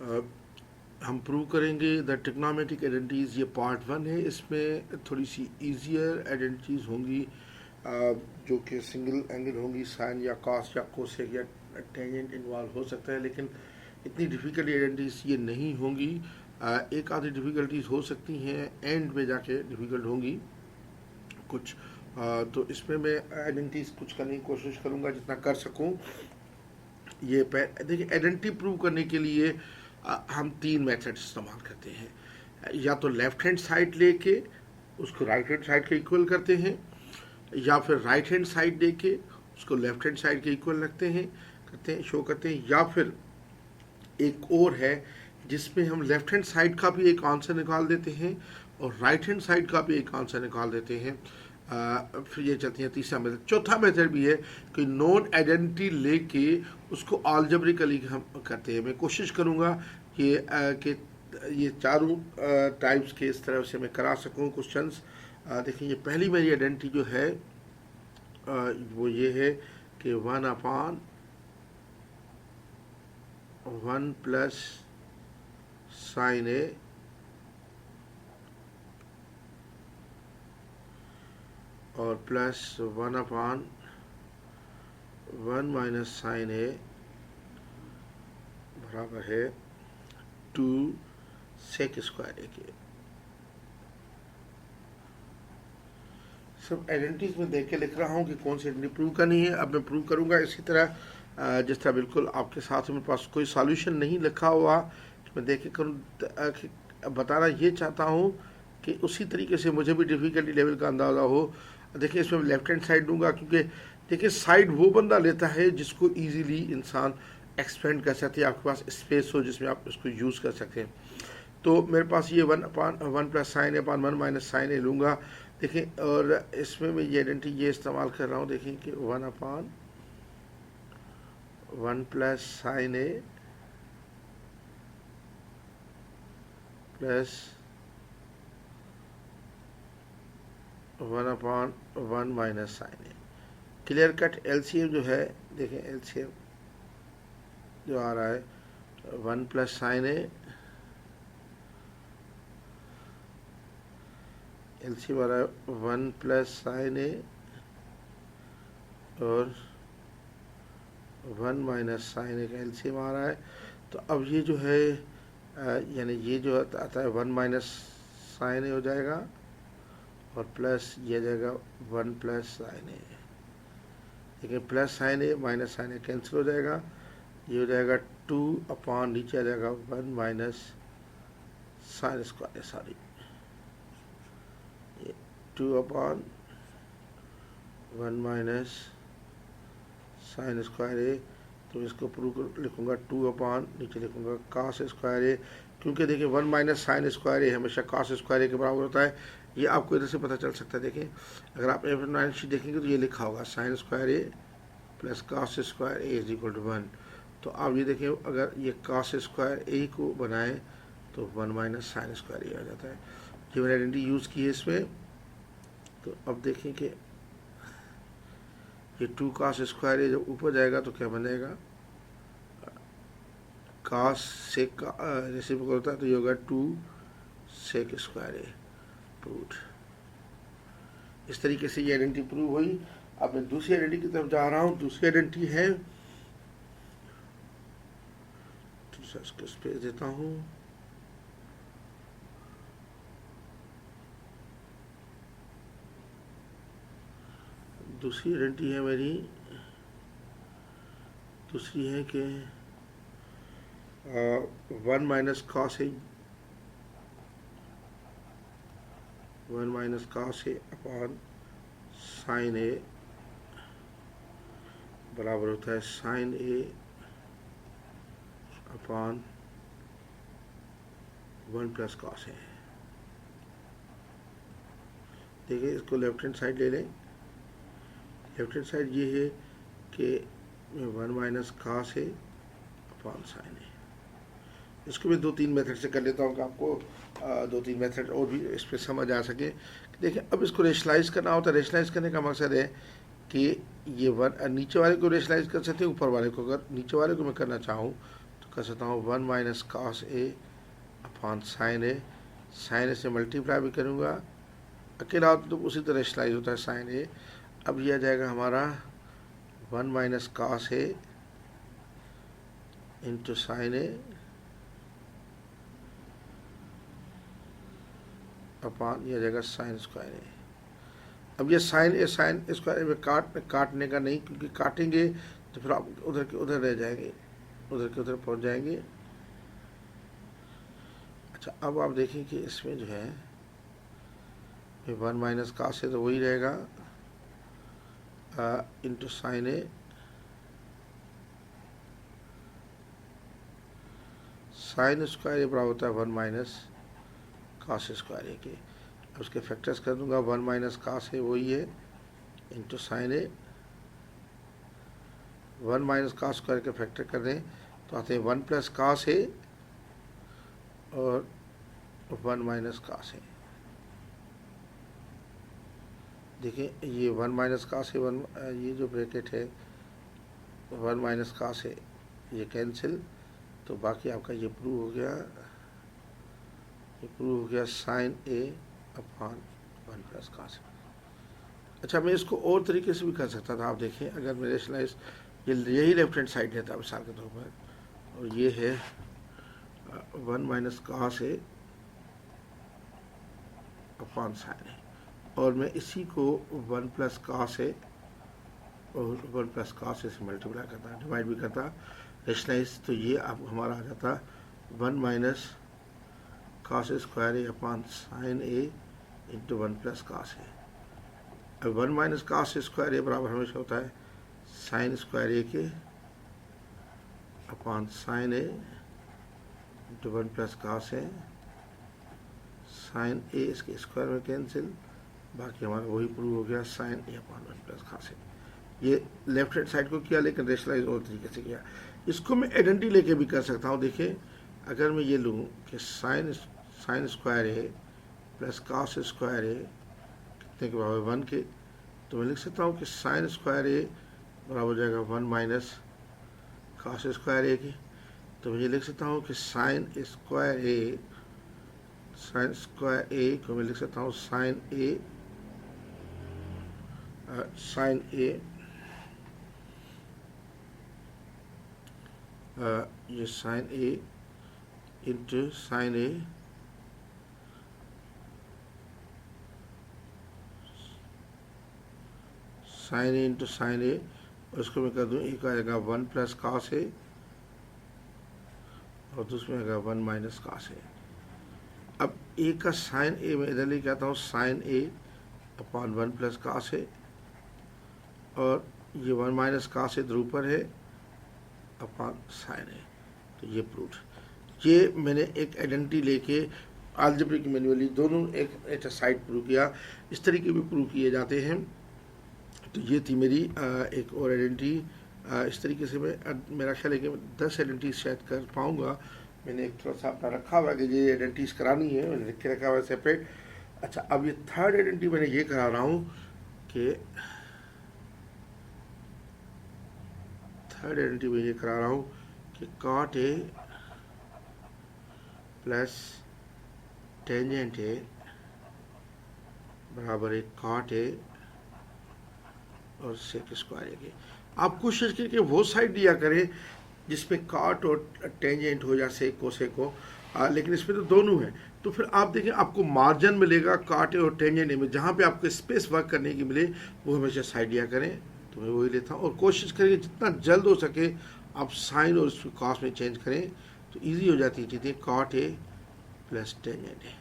अ, हम प्रूव करेंगे the trigonometric identities. ये पार्ट 1 है। इसमें थोड़ी सी इजियर आइडेंटिटीज होंगी जो कि सिंगल एंगल होंगी, साइन या कॉस या कोसेक या टेंजेंट इन्वॉल्व हो सकता है, लेकिन इतनी डिफ़िकल्ट आइडेंटिटीज ये नहीं होंगी। एक आधी डिफ़िकल्टीज हो सकती हैं, एंड में जाके डिफ़िकल्ट होंगी कुछ। तो इसमें मैं आइडेंटिटीज कुछ करने की कोशिश करूँगा जितना कर सकूँ। ये देखिए, आइडेंटिटी प्रूव करने के लिए हम 3 मेथड इस्तेमाल करते हैं। या तो लेफ्ट हैंड साइड लेके उसको राइट हैंड साइड के इक्वल करते हैं, या फिर राइट हैंड साइड लेके उसको लेफ्ट हैंड साइड के इक्वल रखते हैं, शो करते हैं। या फिर एक और है जिसमें हम लेफ्ट हैंड साइड का भी एक आंसर निकाल देते हैं और राइट हैंड साइड का भी एक आंसर निकाल देते हैं। फिर ये चलती है तीसरा मेथड। चौथा मेथड भी है कि नॉन आइडेंटिटी लेके उसको अलजेब्रिकली हम करते हैं। मैं कोशिश करूँगा कि ये चारों टाइप्स के इस तरह से मैं करा सकूँ क्वेश्चंस। देखिए, ये पहली मेरी आइडेंटिटी जो है वो ये है कि 1/1 प्लस साइन ए और प्लस 1/1 माइनस साइन ए बराबर है 2 सेक स्क्वायर ए के। सब आइडेंटिटीज में देख के लिख रहा हूँ कि कौन सी आइडेंटिटी प्रूव करनी है। अब मैं प्रूव करूँगा इसी तरह जिस तरह बिल्कुल आपके साथ मेरे पास कोई सॉल्यूशन नहीं लिखा हुआ, मैं देख के करूँ। बताना ये चाहता हूँ कि उसी तरीके से मुझे भी डिफ़िकल्टी लेवल का अंदाज़ा हो। देखिए, इसमें मैं लेफ्ट हैंड साइड दूंगा, क्योंकि देखिए साइड वो बंदा लेता है जिसको इजीली इंसान एक्सपेंड कर सकते हैं, आपके पास स्पेस हो जिसमें आप उसको यूज़ कर सकते हैं। तो मेरे पास ये 1/1 प्लस साइन ए अपान 1 माइनस साइन ए लूँगा। देखें, और इसमें मैं ये आइडेंटिटी ये इस्तेमाल कर रहा हूँ। देखें कि 1/1 plus sign A plus 1/1 minus sine A. Clear cut LCM जो है, देखें एलसीएम जो आ रहा है 1 प्लस साइन ए, एलसीएम आ रहा है 1 प्लस साइन ए और 1 माइनस साइन ए का एलसीएम आ रहा है। तो अब ये जो है यानी ये जो आता है 1 माइनस साइन ए हो जाएगा और प्लस ये जाएगा 1 प्लस साइन ए। देखिए, plus sign A minus sine A cancel हो जाएगा, ये हो जाएगा 2 अपान नीचे आ जाएगा 1 माइनस साइन स्क्वायर, सॉरी 2 अपान 1 माइनस साइन स्क्वायर ए। तो इसको प्रूव लिखूँगा 2 अपान नीचे लिखूँगा कास स्क्वायर ए, क्योंकि देखिए 1 माइनस साइन स्क्वायर ए हमेशा कास स्क्वायर ए के बराबर होता है। ये आपको इधर से पता चल सकता है। देखिए, अगर आप F9 शीट देखेंगे तो ये लिखा होगा sine square A plus cos square A is equal to 1। तो आप ये देखें, अगर ये कास स्क्वायर ए को बनाएं तो 1 माइनस साइन स्क्वायर ए आ जाता है। ये मैंने आइडेंटिटी यूज़ की है इसमें। तो अब देखें कि ये 2 कास स्क्वायर ए जब ऊपर जाएगा तो क्या बन जाएगा, कास सेक का रेसिप्रोकल होता है, तो ये होगा 2 सेक स्क्वायर ए। प्रूव्ड। इस तरीके से ये आइडेंटिटी प्रूव हुई। अब मैं दूसरी आइडेंटिटी की तरफ जा रहा हूँ। दूसरी आइडेंटिटी है, इसको स्पेस देता हूँ। दूसरी आइडेंटिटी है मेरी, दूसरी है कि 1 minus cos A, 1 minus cos A upon sine ए बराबर होता है sine A upon 1 plus cos A. देखिए, इसको लेफ्ट हैंड साइड ले लें। लेफ्ट हैंड साइड ये है कि 1 minus cos A upon sine ए। इसको मैं 2-3 मेथड से कर लेता हूँ कि आपको 2-3 मेथड और भी इस पर समझ आ सके। देखिए, अब इसको रेशनलाइज करना होता है। रेशनलाइज करने का मकसद है कि ये नीचे वाले को रेशनलाइज कर सकते हैं, ऊपर वाले को। अगर नीचे वाले को मैं करना चाहूँ तो कर सकता हूँ 1 minus cos A upon sine A. Sign ए से मल्टीप्लाई भी करूँगा, अकेला तो उसी तरह रेशनलाइज होता है साइन ए। अब यह आ जाएगा हमारा 1 minus cos A into sine A upon यह आ जाएगा साइन स्क्वायर ए। अब ये साइन स्क्वायर में काटने का नहीं, क्योंकि काटेंगे तो फिर आप उधर के उधर रह जाएंगे, उधर के उधर पहुंच जाएंगे। अच्छा, अब आप देखें कि इसमें जो है 1 माइनस कास से तो वही रहेगा into sine A sign square A बराबर होता है 1 माइनस कास स्क्वायर ए के। अब उसके फैक्टर्स कर दूंगा, 1 माइनस कास ए वही है into sine A. 1 minus cos square के फैक्टर कर दें तो आते हैं 1 प्लस कास ए और 1 माइनस कास ए। देखिए ये 1 माइनस कास ए 1, ये जो ब्रैकेट है 1 माइनस कास ए ये कैंसिल, तो बाकी आपका ये प्रूव हो गया, ये प्रूव हो गया sign A upon 1 plus cos ए। अच्छा, मैं इसको और तरीके से भी कर सकता था। आप देखें, अगर मैं रेशनलाइज यही लेफ्ट हैंड साइड लेता मिसाल के तौर पर, और ये है 1 माइनस कास ए अपॉन साइन ए, और मैं इसी को 1 प्लस कास ए और 1 प्लस कास ए से मल्टीप्लाई करता, डिवाइड भी करता रेशनलाइज, तो ये अब हमारा आ जाता 1 minus cos square A upon sine A into 1 plus cos ए। अब 1 माइनस कास स्क्वायर ए बराबर हमेशा होता है साइन स्क्वायर ए के अपॉन साइन ए इंटू 1 प्लस कास ए। साइन ए इसके स्क्वायर में कैंसिल, बाकी हमारा वही प्रूव हो गया sign A upon 1 plus cos ए। ये लेफ्ट हैंड साइड को किया, लेकिन रेशनलाइज और तरीके से किया। इसको मैं आइडेंटिटी लेके भी कर सकता हूँ। देखिए, अगर मैं ये लूँ कि sign square A plus cos square ए कितने के बराबर 1 के, तो मैं लिख सकता हूँ कि साइन स्क्वायर ए बराबर हो जाएगा 1 माइनस कास स्क्वायर ए के। तो मैं ये लिख सकता हूँ कि साइन स्क्वायर ए को मैं लिख सकता हूँ साइन ए ये साइन ए इंटू साइन ए इंटू साइन ए, और इसको मैं कर दूँ, एक आएगा 1 प्लस कास ए और दूसरे में आएगा 1 माइनस कास ए। अब ए का साइन ए मैं इधर लेके आता हूँ sign A upon 1 plus cos ए, और ये 1 माइनस कास ए इधर ऊपर है अपॉन साइन ए। तो ये प्रूफ, ये मैंने एक आइडेंटिटी लेके अलजेब्रिक मैन्युअली दोनों एक साइड प्रूव किया। इस तरीके भी प्रूव किए जाते हैं। तो ये थी मेरी एक और आइडेंटिटी। इस तरीके से मैं मेरा ख्याल है कि 10 आइडेंटिटीज शायद कर पाऊँगा। मैंने एक थोड़ा सा अपना रखा हुआ कि ये आइडेंटिटीज करानी है, मैंने लिख के रखा हुआ है सेपरेट। अच्छा, अब ये थर्ड आइडेंटिटी मैंने ये करा रहा हूँ कि cot A plus tangent A बराबर एक कॉट ए और सेक स्क्वायर ए के। आप कोशिश करके वो साइड दिया करें जिसमें कॉट और टेंजेंट हो या सेक कोसेक हो, लेकिन इसमें तो दोनों है। तो फिर आप देखें, आपको मार्जिन मिलेगा कॉट ए और टेंजेंट ए में, जहाँ पे आपको स्पेस वर्क करने की मिले वो हमेशा साइड दिया करें। तो मैं वही लेता हूँ, और कोशिश करें जितना जल्द हो सके आप साइन और उसकी कॉस में चेंज करें, तो ईजी हो जाती है चीज़ें। Cot A plus tangent A,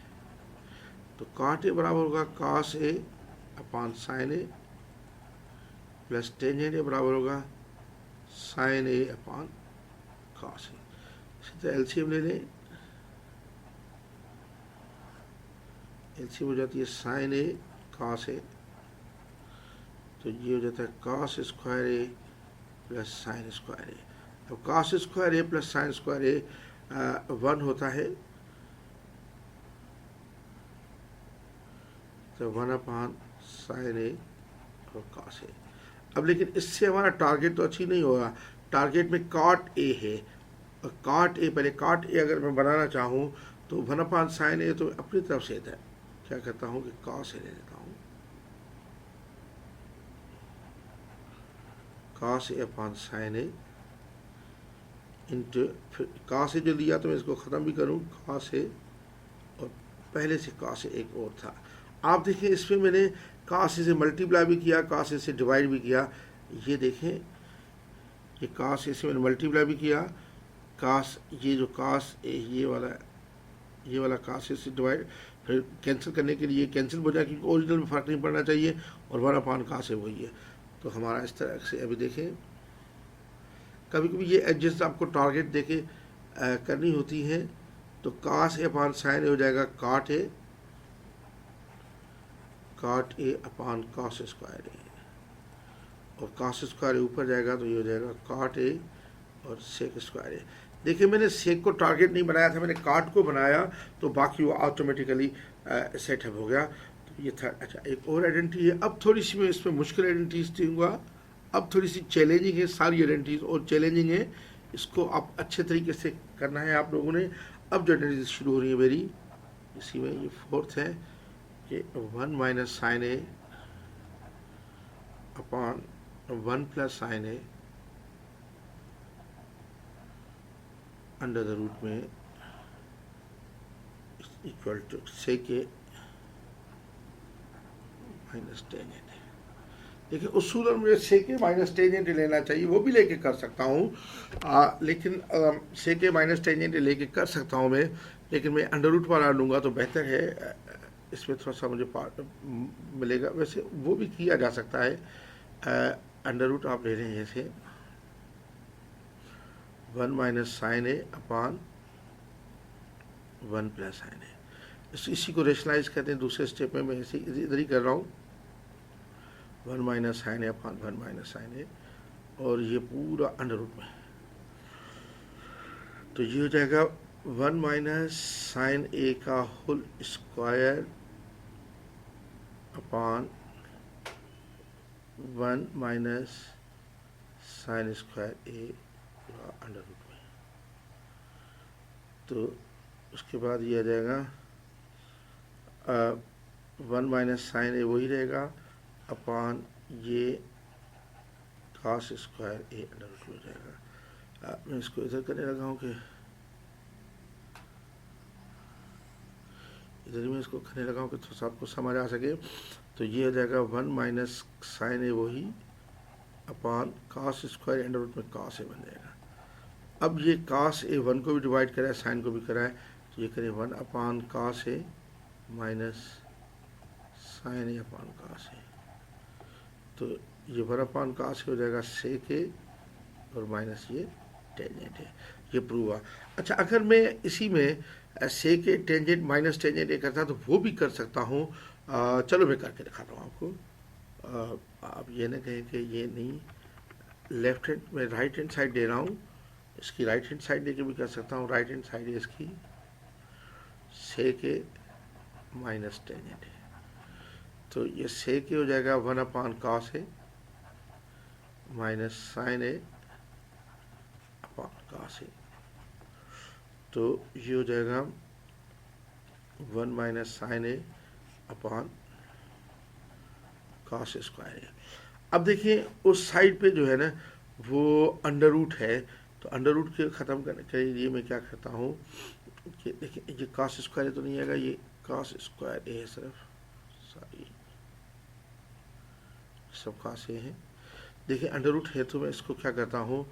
तो कॉट ए बराबर होगा cos A upon sine A plus tangent A बराबर होगा sine A upon cos A. इसी तरह एलसीएम ले लें, एलसीएम हो जाती है साइन ए कॉस ए, तो ये हो जाता है cos square A plus sign square ए। अब cos square A plus sign square ए 1 होता है, तो 1 अपॉन साइन ए और कॉस ए। अब लेकिन इससे हमारा टारगेट तो अच्छी नहीं होगा। टारगेट में कॉट ए है, काट ए, पहले काट ए अगर मैं बनाना चाहूँ तो 1/sin ए तो अपनी तरफ से था, क्या करता हूँ कि cos ए ले लेता हूँ, cos A/sin ए इंटू, फिर cos ए जो लिया तो मैं इसको ख़त्म भी करूँ cos ए, और पहले से cos ए एक और था। आप देखें इसमें मैंने cos ए से मल्टीप्लाई भी किया, cos ए से डिवाइड भी किया। ये देखें, ये cos ए से मैंने मल्टीप्लाई भी किया, cos ये जो cos ए ये वाला cos ए से डिवाइड, फिर कैंसिल करने के लिए कैंसिल हो जाए क्योंकि ओरिजिनल में फ़र्क नहीं पड़ना चाहिए, और 1/cos ए वही है। तो हमारा इस तरह से अभी देखें, कभी कभी ये एडजस्ट आपको टारगेट देके करनी होती है। तो cos A/sin ए हो जाएगा cot ए अपॉन cos स्क्वायर ए, और cos स्क्वायर ए ऊपर जाएगा तो ये हो जाएगा cot ए और sec स्क्वायर ए। देखिए मैंने sec को टारगेट नहीं बनाया था, मैंने cot को बनाया, तो बाकी वो ऑटोमेटिकली सेटअप हो गया। तो ये था। अच्छा, एक और आइडेंटिटी है, अब थोड़ी सी मैं इसमें मुश्किल आइडेंटिटीज दूंगा, अब थोड़ी सी चैलेंजिंग है, सारी आइडेंटिटीज और चैलेंजिंग है, इसको आप अच्छे तरीके से करना है आप लोगों ने। अब जो आइडेंटिटीज शुरू हो रही है मेरी, इसी में ये फोर्थ है कि 1 - sin A upon 1 + sin A under the root में equal to sec A minus tangent. देखिए उसूलन मुझे sec ए माइनस टेंजेंट लेना चाहिए, वो भी लेके कर सकता हूँ, लेकिन sec ए माइनस टेंजेंट लेके कर सकता हूँ मैं, लेकिन मैं अंडर रूट वाला लूँगा तो बेहतर है, इसमें थोड़ा सा मुझे पार्ट मिलेगा। वैसे वो भी किया जा सकता है, अंडर रूट आप ले रहे हैं जैसे 1 - sin ए अपॉन 1 + sin ए, इसी को रेशनलाइज कहते हैं। दूसरे स्टेप में मैं इसे इधर ही कर रहा हूँ, 1 - sin A upon 1 - sin A, और ये पूरा अंडर रूट में, तो ये हो जाएगा 1 - sin ए का whole square upon 1 - sin square A under root में। तो उसके बाद ये आ जाएगा 1 - sin ए वही रहेगा अपॉन ये cos square A under root हो जाएगा। मैं इसको इधर करने लगा हूँ कि इधर में इसको करने लगा हूँ कि थोड़ा सा आपको समझ आ सके। तो ये हो जाएगा 1 - sin ए वही upon cos square under root में cos ए बन जाएगा। अब ये cos ए 1 को भी डिवाइड करा है, साइन को भी करा है, तो ये करें 1/cos A minus sin A upon cos ए, तो ये 1/cos ए हो जाएगा sec ए और माइनस ये टेंजेंट है। ये प्रूव हुआ। अच्छा, अगर मैं इसी में sec ए टेंजेंट माइनस टेंजेंट ए करता तो वो भी कर सकता हूँ। चलो मैं करके दिखाता हूँ आपको। आप ये ना कहें कि ये नहीं, लेफ्ट हैंड में राइट हैंड साइड दे रहा हूँ, इसकी राइट हैंड साइड लेके भी कर सकता हूँ। राइट हैंड साइड है इसकी sec ए माइनस टेंजेंट है, तो ये sec ए हो जाएगा 1/cos A minus sin A upon cos ए, तो ये हो जाएगा 1 - sin A upon cos square ए। अब देखिए उस साइड पे जो है ना वो अंडर रूट है, तो अंडर रूट के ख़त्म करने के लिए मैं क्या करता हूँ कि देखिए ये cos स्क्वायर ए तो नहीं आएगा, ये cos स्क्वायर ए है सिर्फ, सॉरी सब cos ए है। देखिए अंडर रूट है तो मैं इसको क्या करता हूँ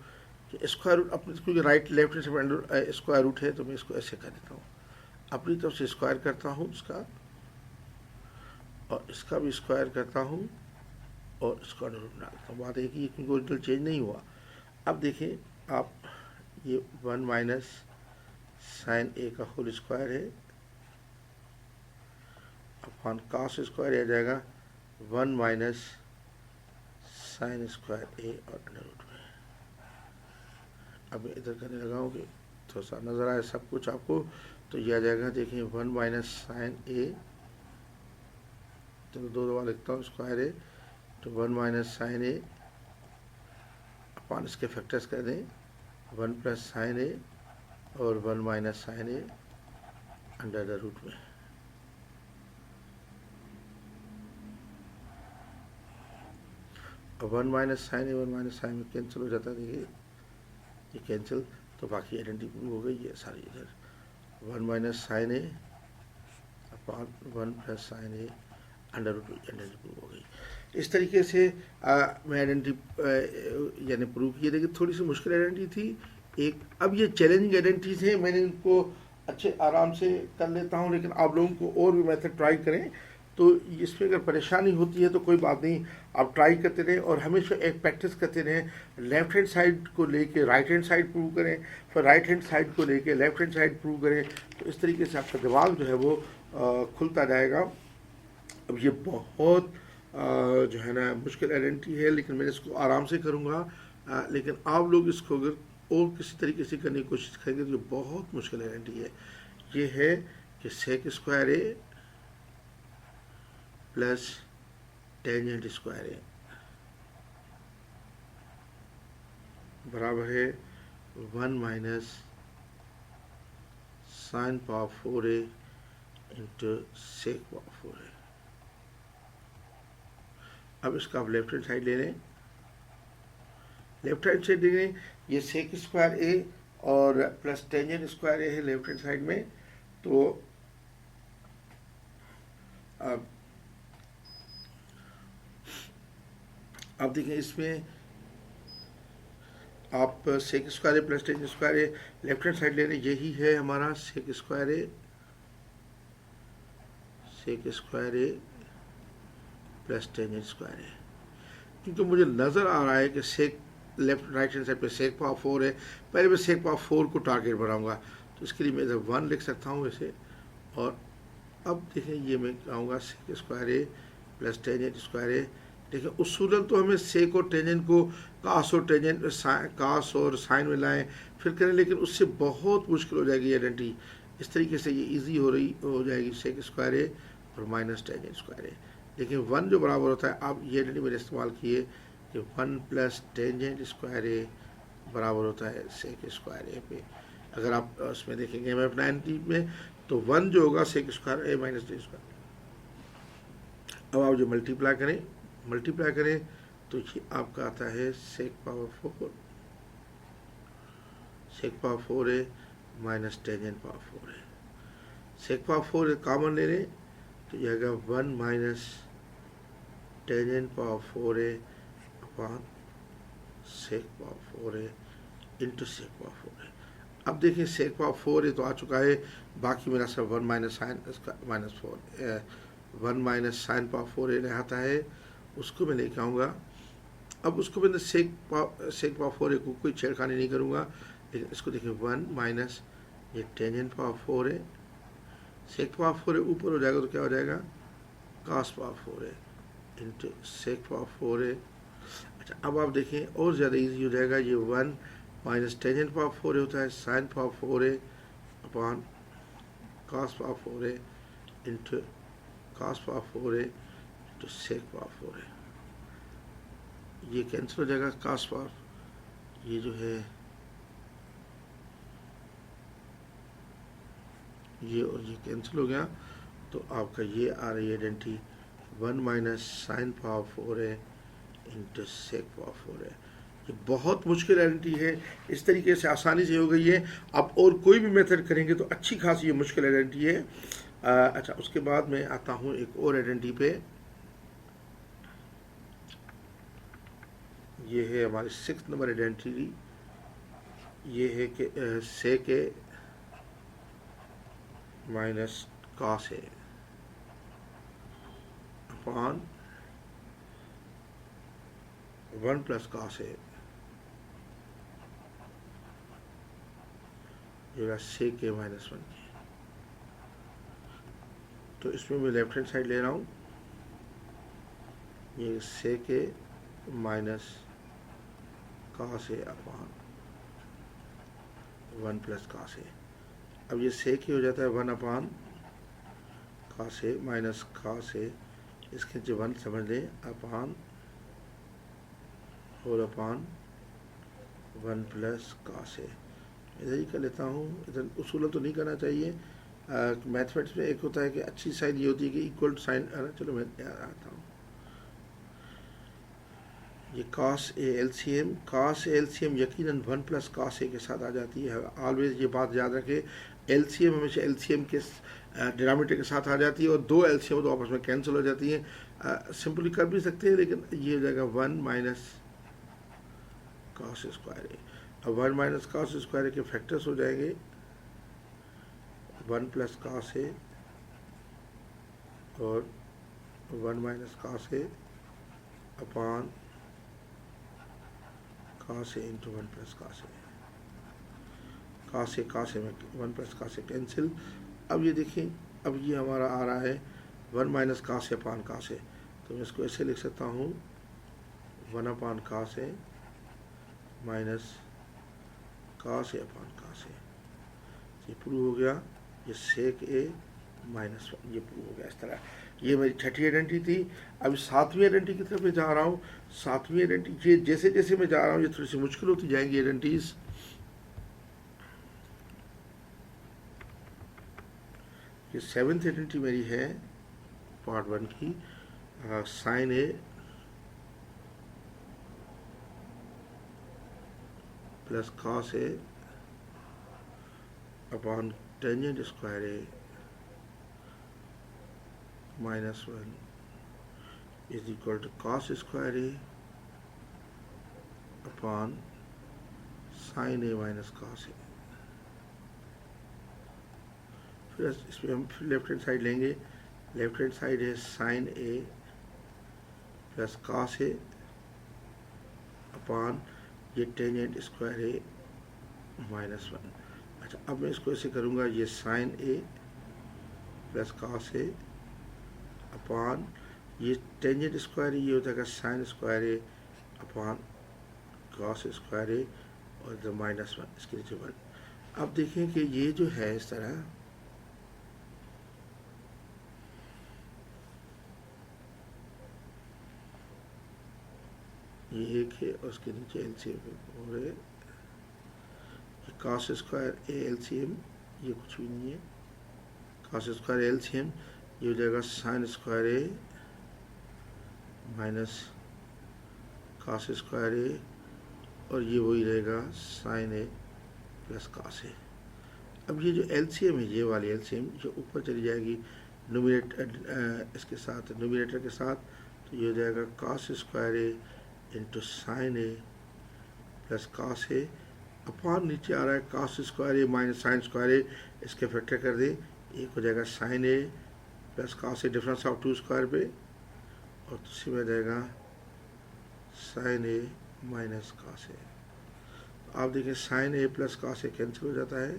कि स्क्वायर रूट अपने, क्योंकि राइट लेफ्ट से अंडर स्क्वायर रूट है तो मैं इसको ऐसे कर देता हूँ, अपनी तरफ से स्क्वायर करता हूँ इसका, और इसका भी स्क्वायर करता हूँ और इसको अंडर रूट डालता हूँ। बात है कि क्योंकि ओरिजिनल चेंज नहीं हुआ। अब देखिए आप, ये 1 - sin ए का होल स्क्वायर है अपॉन cos स्क्वायर आ जाएगा 1 - sin स्क्वायर ए और अंडर रूट में। अब मैं इधर करने लगा हूँ कि थोड़ा सा नज़र आए सब कुछ आपको, तो ये आ जाएगा देखिए 1 - sin ए, तो दो दफा लिखता हूँ स्क्वायर ए, तो 1 - sin ए अपॉन इसके फैक्टर्स कर दें 1 + sin ए और 1 minus sine A under the root में। और 1 minus sine A 1 minus sine में कैंसिल हो जाता है, देखिए ये कैंसिल, तो बाकी आइडेंटिटी प्रूव हो गई है सारी। इधर 1 minus sine A upon 1 plus sign A under root identity prove हो गई। इस तरीके से मैं आइडेंटिटी यानी प्रूव किए। देखिए थोड़ी सी मुश्किल आइडेंटिटी थी एक। अब ये चैलेंजिंग आइडेंटिटीज हैं, मैंने इनको अच्छे आराम से कर लेता हूँ, लेकिन आप लोगों को और भी मेथड ट्राई करें। तो इसमें अगर परेशानी होती है तो कोई बात नहीं, आप ट्राई करते रहें और हमेशा एक प्रैक्टिस करते रहें। लेफ्ट हैंड साइड को लेके राइट हैंड साइड प्रूव करें, फिर राइट हैंड साइड को लेके लेफ्ट हैंड साइड प्रूव करें। तो इस तरीके से आपका दिमाग जो है वो खुलता जाएगा। अब ये बहुत जो है ना मुश्किल आइडेंटिटी है, लेकिन मैं इसको आराम से करूँगा। लेकिन आप लोग इसको अगर और किसी तरीके से करने की कोशिश करेंगे तो ये बहुत मुश्किल आइडेंटिटी है। ये है कि sec square A plus tangent square A बराबर है 1 minus sine power 4a into sec power 4a। अब इसका आप लेफ्ट हैंड साइड ले लें। लेफ्ट हैंड साइड ले लें, ये सेक स्क्वायर ए और प्लस टेंजेंट स्क्वायर ए है लेफ्ट हैंड साइड में। तो अब देखें इसमें आप सेक square A plus tangent square A left hand side ले रहे, यही है हमारा सेक square A plus tangent square ए। क्योंकि मुझे नज़र आ रहा है कि सेक लेफ्ट राइट हैंड साइड पे सेक पावर 4 है, पहले मैं सेक पावर 4 को टारगेट बनाऊंगा, तो इसके लिए मैं इधर 1 लिख सकता हूँ इसे। और अब देखें ये मैं कहूँगा सेक square A plus tangent square ए। देखिए उसूलन तो हमें सेक और टेंजेंट को कास और टेंजेंट कास और साइन में लाएँ फिर करें, लेकिन उससे बहुत मुश्किल हो जाएगी आइडेंटिटी। इस तरीके से ये इजी हो जाएगी सेक स्क्वायर ए और माइनस टेंजेंट स्क्वायर ए। लेकिन 1 जो बराबर होता है, अब ये आइडेंटिटी मैंने इस्तेमाल किए कि 1 प्लस टेंजेंट स्क्वायर ए बराबर होता है सेक स्क्वायर ए पे। अगर आप उसमें देखेंगे मैप 90 में तो 1 जो होगा सेक square A minus ten square. अब आप जो मल्टीप्लाई करें तो ये आपका आता है सेक पावर 4 ए माइनस टेंजेंट पावर 4 ए। सेक पावर 4 कॉमन ले लें तो यह आएगा 1 माइनस टेंजेंट पावर 4 ए अपॉन सेक पावर 4 ए इंटू सेक पावर 4 ए। अब देखिए सेक पावर 4 ए तो आ चुका है, बाकी मेरा सब 1 minus sine minus 1 minus sine power 4 A आता है, उसको मैं लेके आऊँगा। अब उसको मैंने सेक पावर 4 ए को कोई छेड़खानी नहीं करूँगा, लेकिन इसको देखिए 1 माइनस ये टेंजेंट पावर 4 ए, सेक पावर 4 ए ऊपर हो जाएगा तो क्या हो जाएगा कास पावर 4 ए इंटू सेक पावर 4 ए। अच्छा अब आप देखें और ज़्यादा इजी हो जाएगा, ये 1 माइनस टेंजेंट पावर 4 ए होता है साइन पावर 4 ए अपॉन कास पावर 4 ए इंटू कास पावर 4 ए इंटू सेक पावर 4 ए। ये कैंसिल हो जाएगा, कास पावर ये जो है ये और ये कैंसिल हो गया, तो आपका ये आ रही है आइडेंटिटी 1 माइनस साइन पावर 4 ए इंटू सेक पावर 4 ए। ये बहुत मुश्किल आइडेंटिटी है, इस तरीके से आसानी से हो गई है। आप और कोई भी मेथड करेंगे तो अच्छी खासी ये मुश्किल आइडेंटिटी है। अच्छा उसके बाद मैं आता हूँ एक और आइडेंटिटी पे। ये है हमारी 6 नंबर आइडेंटिटी। ये है कि सेक ए माइनस कास ए अपॉन 1 प्लस कास ए जो सेक ए माइनस 1। तो इसमें मैं लेफ्ट हैंड साइड ले रहा हूँ, ये सेक ए माइनस कास ए अपॉन 1 प्लस कास ए। अब ये सेक ही हो जाता है 1 अपॉन कास ए माइनस कास ए, इसके जो 1 समझ लें अपॉन और अपॉन 1 प्लस कास ए। इधर ही कर लेता हूँ, इधर उसूल तो नहीं करना चाहिए। मैथमेटिक्स में एक होता है कि अच्छी साइन ये होती है कि इक्वल साइन, चलो मैं आता हूँ। ये cos ए LCM, cos ए LCM यकीनन 1 प्लस cos ए के साथ आ जाती है। ऑलवेज ये बात याद रखें, LCM हमेशा LCM के डिनोमिनेटर के साथ आ जाती है, और दो LCM तो आपस में कैंसिल हो जाती हैं। सिंपली कर भी सकते हैं, लेकिन ये हो जाएगा 1 माइनस cos स्क्वायर ए। अब 1 माइनस cos स्क्वायर ए के फैक्टर्स हो जाएंगे 1 प्लस cos ए और 1 minus cos A upon cos A into 1 plus cos A. cos ए में 1 प्लस cos ए कैंसिल। अब ये देखें, अब ये हमारा आ रहा है 1 minus cos A upon cos ए, तो मैं इसको ऐसे लिख सकता हूँ 1 upon cos A minus cos A upon cos ए। ये प्रूव हो गया, ये sec ए माइनस 1, ये प्रूव हो गया। इस तरह ये मेरी छठी आइडेंटिटी थी। अब 7वीं आइडेंटिटी की तरफ मैं जा रहा हूँ। 7वीं आइडेंटिटी, ये जैसे जैसे मैं जा रहा हूँ ये थोड़ी सी मुश्किल होती जाएंगी आइडेंटिटीज। ये 7th आइडेंटिटी मेरी है पार्ट 1 की, sine A plus cos A upon tangent square A minus 1 is equal to cos square A upon sine A minus cos A. फिर इसमें हम लेफ्ट हैंड साइड लेंगे। लेफ्ट हैंड साइड है sine A plus cos A upon ये tangent square A minus 1। अच्छा, अब मैं इसको ऐसे करूँगा, ये sine A plus cos A upon ये टेंजेंट स्क्वायर ये हो जाएगा sign square A upon cos square ए और इधर माइनस 1, इसके नीचे 1। अब देखें कि ये जो है इस तरह, ये एक है और उसके नीचे LCM और ये cos स्क्वायर ए LCM, ये कुछ भी नहीं है। cos स्क्वायर LCM ये हो जाएगा sign square A minus cos square ए, और ये वही रहेगा साइन ए प्लस cos ए। अब ये जो LCM है, ये वाली LCM जो ऊपर चली जाएगी न्यूमरेटर इसके साथ, न्यूमरेटर के साथ, तो ये हो जाएगा cos square A into sine A plus cos A upon नीचे आ रहा है cos square A minus sine square A, इसके फैक्टर कर दें, एक हो जाएगा sine A plus cos A difference of 2 square पे, और दूसरी में रहेगा sine A minus cos A. आप देखिए sine A plus cos A cancel हो जाता है,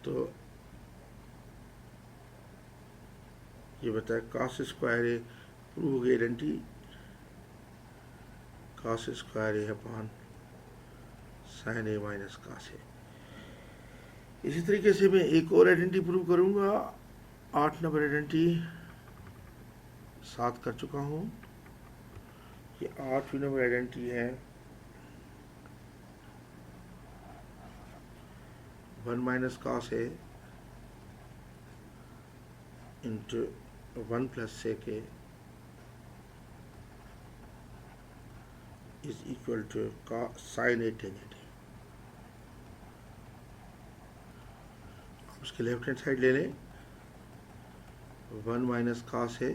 तो ये बताया cos स्क्वायर ए प्रूव हो गई identity, cos square A upon sine A minus cos ए। इसी तरीके से मैं एक और आइडेंटिटी प्रूव करूंगा। 8 नंबर आइडेंटिटी 7 कर चुका हूं। ये 8वीं नंबर आइडेंटिटी है 1 minus cos A into 1 plus sec A is equal to sine A tangent. उसके लेफ्ट हैंड साइड ले लें, 1 माइनस cos ए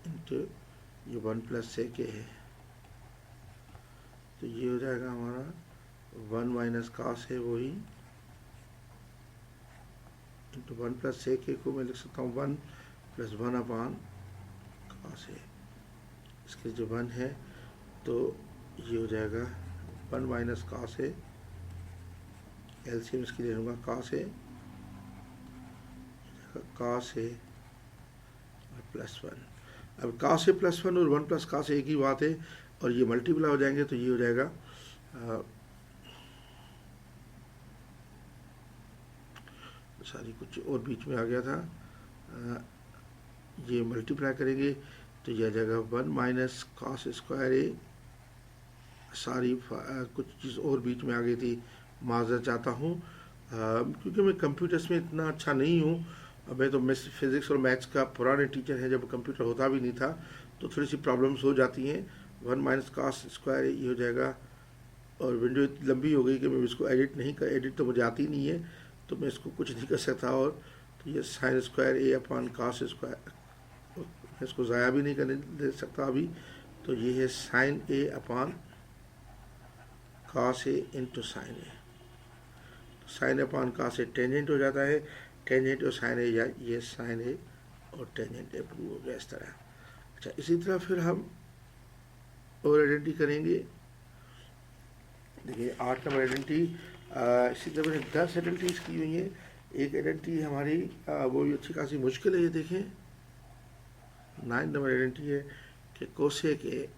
इंटू ये 1 प्लस sec ए है, तो ये हो जाएगा हमारा 1 माइनस cos ए वही इंटू 1 प्लस sec ए को मैं लिख सकता हूँ 1 प्लस 1 अपॉन cos ए। इसके जो 1 है तो ये हो जाएगा 1 माइनस cos ए, एलसीएम इसके लिए लूँगा cos ए और प्लस 1। अब cos ए प्लस 1 और 1 प्लस cos ए एक ही बात है, और ये मल्टीप्लाई हो जाएंगे, तो ये हो जाएगा सॉरी कुछ और बीच में आ गया था, ये मल्टीप्लाई करेंगे तो ये आ जाएगा 1 माइनस cos स्क्वायर ए सारी कुछ चीज़ और बीच में आ गई थी, माज़रत चाहता हूँ। क्योंकि मैं कंप्यूटर्स में इतना अच्छा नहीं हूँ। मैं तो फिज़िक्स और मैथ्स का पुराने टीचर हैं, जब कंप्यूटर होता भी नहीं था, तो थोड़ी सी प्रॉब्लम्स हो जाती हैं। 1 - cos² ये हो जाएगा, और विंडो इतनी लंबी हो गई कि मैं इसको एडिट तो मुझे आती नहीं है, तो मैं इसको कुछ नहीं कर सकता। और तो ये sin² A/cos², मैं इसको ज़ाया भी नहीं करने दे सकता अभी। तो ये है sin A/cos A × sin A। sin A/cos A tangent हो जाता है, टेंजेंट और sin A, ये sin A और टेंजेंट A प्रूव हो गया इस तरह। अच्छा, इसी तरह फिर हम और आइडेंटिटी करेंगे। देखिए 8 नंबर आइडेंटिटी, इसी तरह मैंने 10 आइडेंटिटीज की हुई हैं। एक आइडेंटिटी हमारी वो भी अच्छी खासी मुश्किल है। ये देखें 9 नंबर आइडेंटिटी है कि cosec A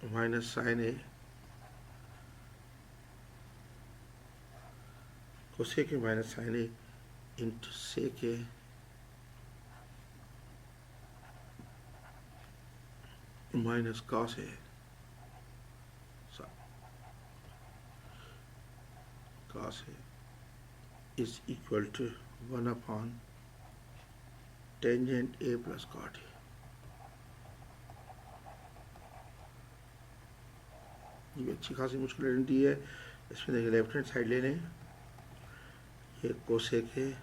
- sin A, cosec A - sin A × sec A - cos A। cos A is equal to 1/tangent A + cot A। ये भी अच्छी खासी मुश्किल आइडेंटिटी है। इसमें देखिए लेफ्ट हैंड साइड ले लें, ये cosec A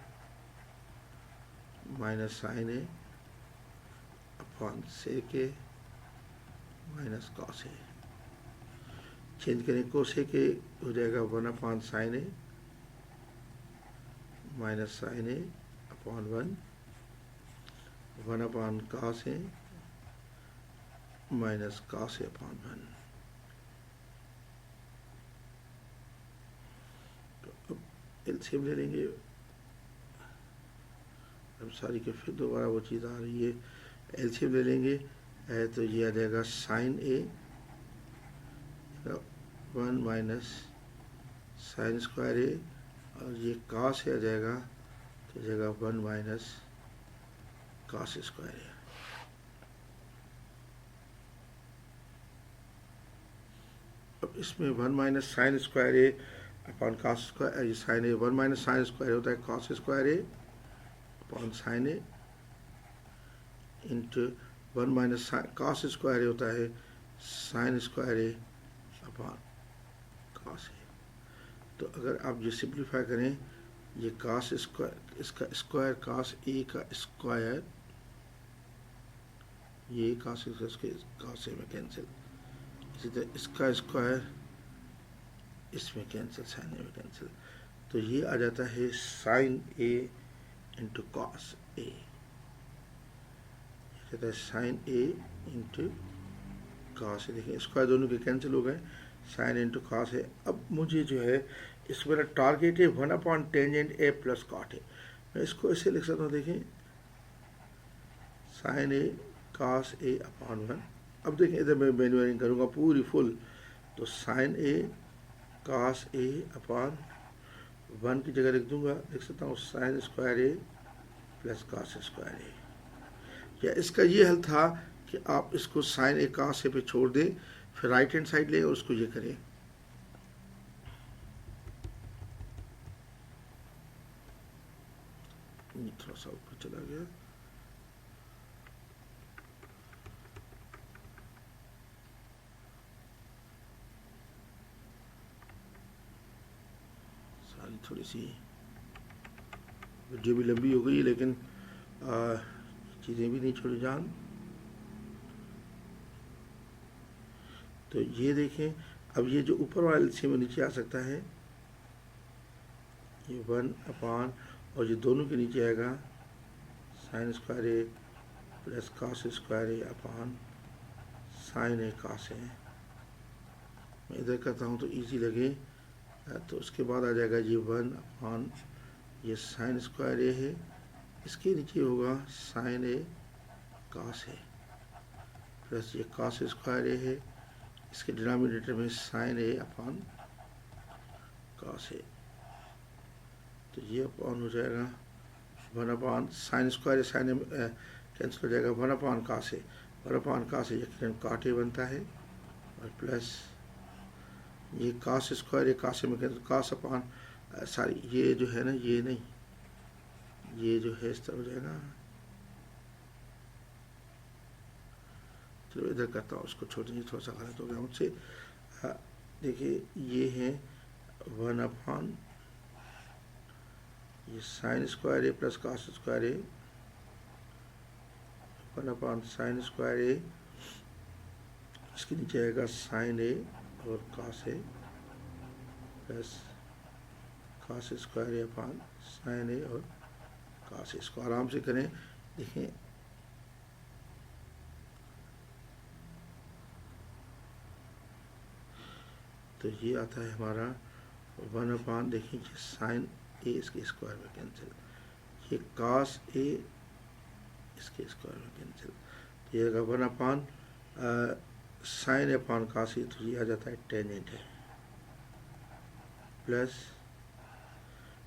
- sin A upon sec A - cos A। Change करें, कोसेक A हो जाएगा 1/sin A - sin A upon 1/cos A - cos A upon 1। तो अब एलसीएम ले लेंगे। अब सारी के फिर दोबारा वो चीज़ आ रही है, एलसीएम ले लेंगे। तो ये आ जाएगा sin A 1 - sin² A, और ये cos A आ जाएगा, तो जाएगा 1 - cos² A। अब इसमें 1 - sin² A अपॉन cos², ये sin A 1 - sin² होता है cos² A upon sin A into 1 - cos² A होता है sin² A upon cos A। तो अगर आप ये सिंप्लीफाई करें, ये cos², इसका स्क्वायर cos A का स्क्वायर, ये cos A में कैंसिल, इसी तरह इसका स्क्वायर इसमें कैंसिल, sin A में कैंसिल। तो ये आ जाता है sin A × cos A, कहता है sin A × cos A। देखिए स्क्वायर दोनों के कैंसिल हो गए, sin A × cos A। अब मुझे जो है इस मेरा टारगेट है 1/tangent A + cot A। मैं इसको ऐसे लिख सकता हूँ, देखें sin A cos A upon 1। अब देखें इधर मैं मैन्युअलिंग करूँगा पूरी फुल, तो sin A cos A upon 1 की जगह लिख सकता हूँ sin² A + cos² A। या इसका ये हल था कि आप इसको sin A cos A पे छोड़ दें, फिर राइट हैंड साइड लें और उसको ये करें। ये थोड़ा सा ऊपर चला गया, सारी थोड़ी सी वीडियो भी लंबी हो गई, लेकिन चीज़ें भी नहीं छोड़ी जान। तो ये देखें, अब ये जो ऊपर वाला एलसीएम नीचे आ सकता है, ये 1/, और ये दोनों के नीचे आएगा sin² A + cos² A upon sin A cos A। मैं इधर करता हूँ तो इजी लगे, तो उसके बाद आ जाएगा ये 1/, ये sin² A है, इसके नीचे होगा sin A cos A plus ये cos² A है, इसके डिनोमिनेटर में sin A upon cos A। तो ये अपॉन हो जाएगा 1/sin² A, sin A cancel हो जाएगा 1/cos A। और अपान कास यकीनन काट ए बनता है, और प्लस ये कास स्क्वायर, ये कास में कास अपान सॉरी ये जो है ना, ये नहीं, ये जो है इस तरह हो जाएगा। चलो इधर करता हूँ, उसको छोड़ दीजिए, थोड़ा सा गलत हो गया मुझसे। देखिए ये है 1 अपान ये sign square A plus cos square A, 1 upon sign square A, इसके नीचे आएगा साइन ए और कास ए प्लस कास स्क्वायर ए अपान साइन ए और कास। इसको आराम से करें, देखें तो ये आता है हमारा 1 अपान, देखिए ये साइन ए इसके स्क्वायर में कैंसिल, ये कास ए इसके स्क्वायर में कैंसिल, तो ये आएगा 1 अपान साइन अपान कास ए, तो ये आ जाता है टेंजेंट है, प्लस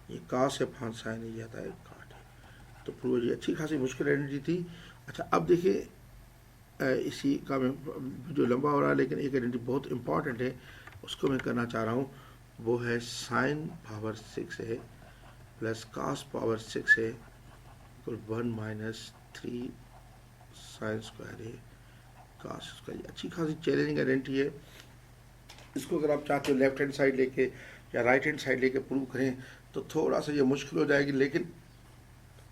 ये कास अपान साइन ये आता है काट है। तो प्रूव, ये अच्छी खासी मुश्किल आइडेंटिटी थी। अच्छा अब देखिए इसी का मैं जो लंबा हो रहा है, लेकिन एक आइडेंटिटी बहुत इंपॉर्टेंट है, उसको मैं करना चाह रहा हूँ, वो है साइन पावर 6 है प्लस कास पावर 6 है इक्वल 1 माइनस 3 साइन स्क्वायर है कास स्क्वायर। अच्छी खासी चैलेंजिंग आइडेंटिटी है। इसको अगर आप चाहते हो लेफ्ट हैंड साइड लेके या राइट हैंड साइड लेके प्रूव करें तो थोड़ा सा ये मुश्किल हो जाएगी, लेकिन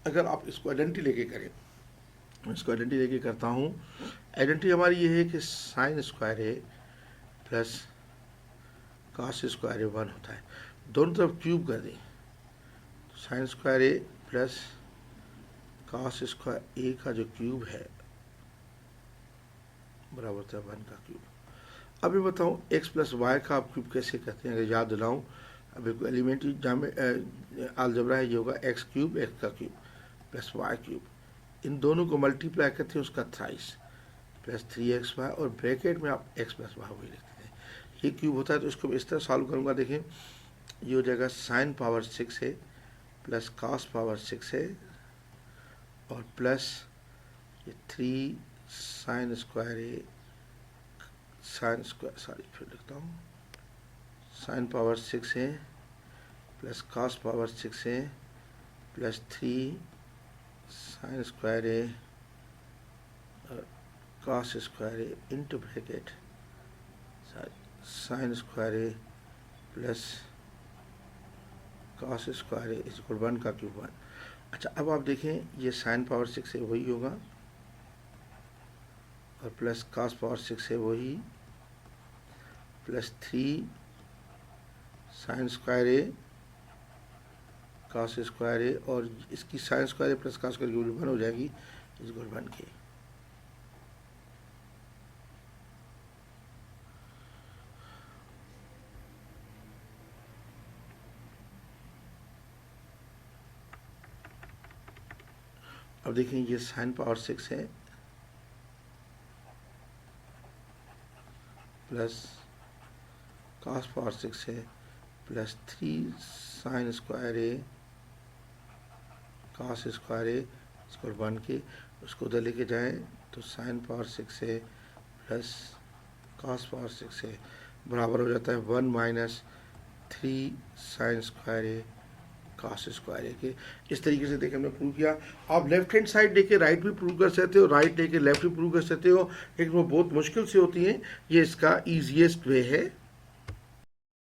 अगर आप इसको आइडेंटिटी लेके करें, मैं इसको आइडेंटिटी लेके करता हूँ। आइडेंटिटी हमारी ये है कि साइन स्क्वायर है प्लस कास स्क्वायर ए 1 होता है, दोनों तरफ क्यूब कर दें, तो sign square A plus cos square ए का जो क्यूब है बराबर होता है 1 का क्यूब। अब मैं बताऊँ एक्स प्लस वाई का आप क्यूब कैसे करते हैं, अगर याद दिलाऊँ, अब एक एलिमेंट्री अलजबरा है, ये होगा एक्स क्यूब, एक्स का क्यूब प्लस वाई क्यूब, इन दोनों को मल्टीप्लाई करते हैं उसका थ्राइस प्लस 3x वाई, और ब्रैकेट में आप x प्लस वाई वही लिखते हैं। ये क्यूब होता है, तो इसको मैं इस तरह सॉल्व करूँगा। देखें ये हो जाएगा साइन पावर 6 है प्लस कास पावर 6 है और प्लस ये 3 साइन स्क्वायर है, साइन स्क्वायर सॉरी फिर लिखता हूँ, साइन पावर 6 है प्लस कास पावर 6 है प्लस 3 साइन स्क्वायर है और कास स्क्वायर है इंटू ब्रैकेट साइन स्क्वायर है प्लस कास स्क्वायर है इज इक्वल 1 का क्यूब 1। अच्छा अब आप देखें ये साइन पावर 6 है वही होगा और प्लस कास पावर 6 है वही प्लस 3 साइन स्क्वायर है कास स्क्वायर है और इसकी sine square plus cos square की 1 हो जाएगी इज इक्वल 1 के। अब देखें ये साइन पावर 6 है प्लस कास पावर 6 है प्लस 3 साइन स्क्वायर है कास स्क्वायर है इसको 1 के, उसको उधर लेके जाएं तो साइन पावर 6 है प्लस कास पावर 6 है बराबर हो जाता है 1 माइनस 3 साइन स्क्वायर है कास स्क्वायर है के। इस तरीके से देखिए हमने प्रूव किया। आप लेफ्ट हैंड साइड लेके राइट भी प्रूव कर सकते हो, राइट लेके लेफ्ट भी प्रूव कर सकते हो, लेकिन वो बहुत मुश्किल से होती हैं। ये इसका ईजीएस्ट वे है।